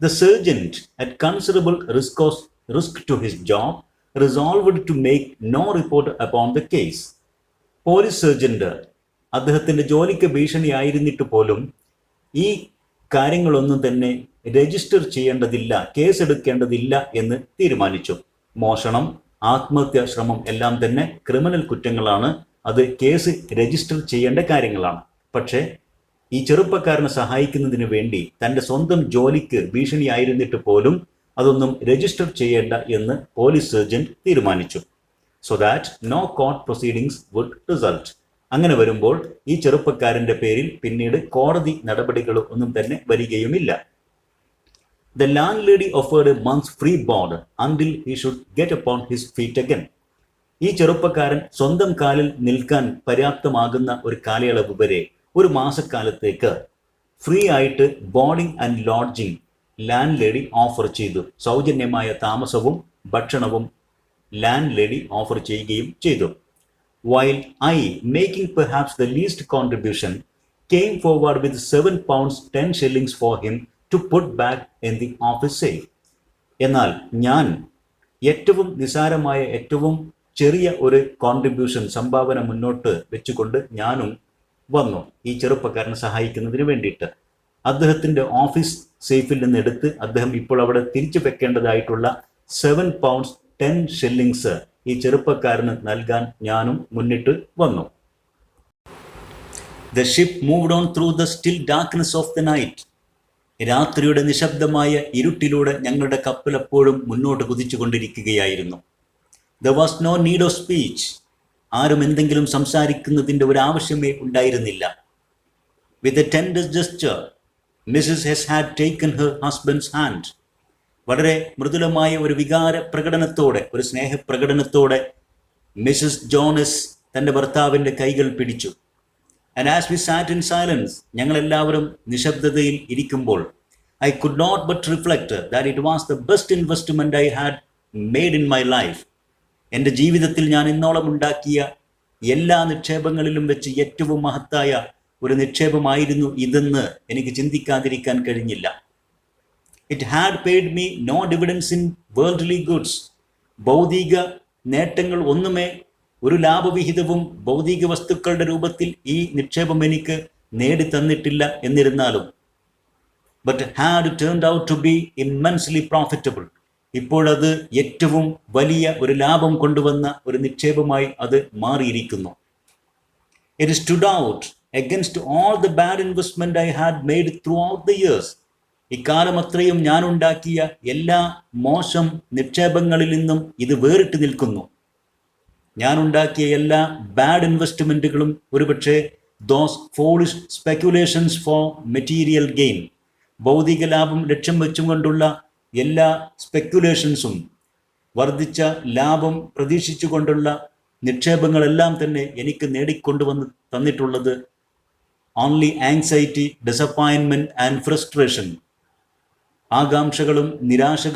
The sergeant, at considerable risk to his job, resolved to make no report upon the case. Police sergeant അദ്ദേഹത്തിന്റെ ജോലിക്ക് ഭീഷണിയായിരുന്നിട്ട് പോലും ഈ കാര്യങ്ങളൊന്നും തന്നെ രജിസ്റ്റർ ചെയ്യേണ്ടതില്ല, കേസെടുക്കേണ്ടതില്ല എന്ന് തീരുമാനിച്ചു. മോഷണം, ആത്മഹത്യാ ശ്രമം എല്ലാം തന്നെ ക്രിമിനൽ കുറ്റങ്ങളാണ്, അത് കേസ് രജിസ്റ്റർ ചെയ്യേണ്ട കാര്യങ്ങളാണ്. പക്ഷേ ഈ ചെറുപ്പക്കാരനെ സഹായിക്കുന്നതിന് വേണ്ടി തൻ്റെ സ്വന്തം ജോലിക്ക് ഭീഷണിയായിരുന്നിട്ട് പോലും അതൊന്നും രജിസ്റ്റർ ചെയ്യേണ്ട എന്ന് പോലീസ് സർജൻ തീരുമാനിച്ചു. So that no court proceedings would result. അങ്ങനെ വരുമ്പോൾ ഈ ചെറുപ്പക്കാരന്റെ പേരിൽ പിന്നീട് കോടതി നടപടികൾ ഒന്നും തന്നെ വരികയുമില്ല. The landlady offered a month's free board until he should get upon his feet again. ഈ ചെറുപ്പക്കാരൻ സ്വന്തം കാലിൽ നിൽക്കാൻ പര്യാപ്തമാകുന്ന ഒരു കാലയളവ് വരെ, ഒരു മാസക്കാലത്തേക്ക് ഫ്രീ ആയിട്ട് boarding and lodging land lady offer ചെയ്തു. സൗജന്യമായ താമസവും ഭക്ഷണവും ലാൻഡ് ലേഡി ഓഫർ ചെയ്യുകയും ചെയ്തു. While I, making perhaps the least contribution, came forward with 7 pounds 10 shillings for him to put back in the office safe. എന്നാൽ ഞാൻ ഏറ്റവും നിസാരമായ, ഏറ്റവും ചെറിയ ഒരു കോൺട്രിബ്യൂഷൻ, സംഭാവന മുന്നോട്ട് വെച്ചുകൊണ്ട് ഞാനും വന്നു ഈ ചെറുപ്പക്കാരനെ സഹായിക്കുന്നതിന് വേണ്ടിയിട്ട്. അദ്ദേഹത്തിന്റെ ഓഫീസ് സേഫിൽ നിന്ന് എടുത്ത് അദ്ദേഹം ഇപ്പോൾ അവിടെ തിരിച്ചു വെക്കേണ്ടതായിട്ടുള്ള 7 pounds 10 shillings ഈ ചെറുപ്പക്കാരന് നൽകാൻ ഞാനും മുന്നിട്ട് വന്നു. The ship moved on through the still darkness of the night. രാത്രിയുടെ നിശബ്ദമായ ഇരുട്ടിലൂടെ ഞങ്ങളുടെ കപ്പൽ എപ്പോഴും മുന്നോട്ട് കുതിച്ചുകൊണ്ടിരിക്കുകയായിരുന്നു. There was no need of speech. ആരും എന്തെങ്കിലും സംസാരിക്കുന്നതിൻ്റെ ഒരു ആവശ്യമേ ഉണ്ടായിരുന്നില്ല. With a tender gesture, Mrs. S had taken her husband's hand. വളരെ മൃദുലമായ ഒരു വികാര പ്രകടനത്തോടെ, ഒരു സ്നേഹപ്രകടനത്തോടെ മിസസ് ജോണസ് തൻ്റെ ഭർത്താവിൻ്റെ കൈകൾ പിടിച്ചു. And as we sat in silence, ഞങ്ങളെല്ലാവരും നിശബ്ദതയിൽ ഇരിക്കുമ്പോൾ, I could not but reflect that it was the best investment I had made in my life. എൻ്റെ ജീവിതത്തിൽ ഞാൻ ഇന്നോളം ഉണ്ടാക്കിയ എല്ലാ നിക്ഷേപങ്ങളിലും വെച്ച് ഏറ്റവും മഹത്തായ ഒരു നിക്ഷേപമായിരുന്നു ഇതെന്ന് എനിക്ക് ചിന്തിക്കാതിരിക്കാൻ കഴിഞ്ഞില്ല. It had paid me no dividends in worldly goods. ഭൗതിക നേട്ടങ്ങൾ ഒന്നുമേ ഒരു ലാഭവിഹിതവും ഭൗതിക വസ്തുക്കളുടെ രൂപത്തിൽ ഈ നിക്ഷേപം എനിക്ക് നേടിത്തന്നിട്ടില്ല എന്നിരുന്നാലും, but had turned out to be immensely profitable. ഇപ്പോഴത് ഏറ്റവും വലിയ ഒരു ലാഭം കൊണ്ടുവന്ന ഒരു നിക്ഷേപമായി അത് മാറിയിരിക്കുന്നു. It stood out against all the bad investment I had made throughout the years. ഇക്കാലമത്രയും ഞാൻ ഉണ്ടാക്കിയ എല്ലാ മോശം നിക്ഷേപങ്ങളിൽ നിന്നും ഇത് വേറിട്ട് നിൽക്കുന്നു. ഞാൻ ഉണ്ടാക്കിയ എല്ലാ ബാഡ് ഇൻവെസ്റ്റ്മെൻറ്റുകളും ഒരുപക്ഷെ those foolish speculations for material gain, ഭൗതിക ലാഭം ലക്ഷ്യം വെച്ചുകൊണ്ടുള്ള എല്ലാ സ്പെക്കുലേഷൻസും, വർദ്ധിച്ച ലാഭം പ്രതീക്ഷിച്ചുകൊണ്ടുള്ള നിക്ഷേപങ്ങളെല്ലാം തന്നെ എനിക്ക് നേടിക്കൊണ്ടുവന്ന് തന്നിട്ടുള്ളത് only anxiety, disappointment and frustration, ആകാംക്ഷകളും നിരാശകളും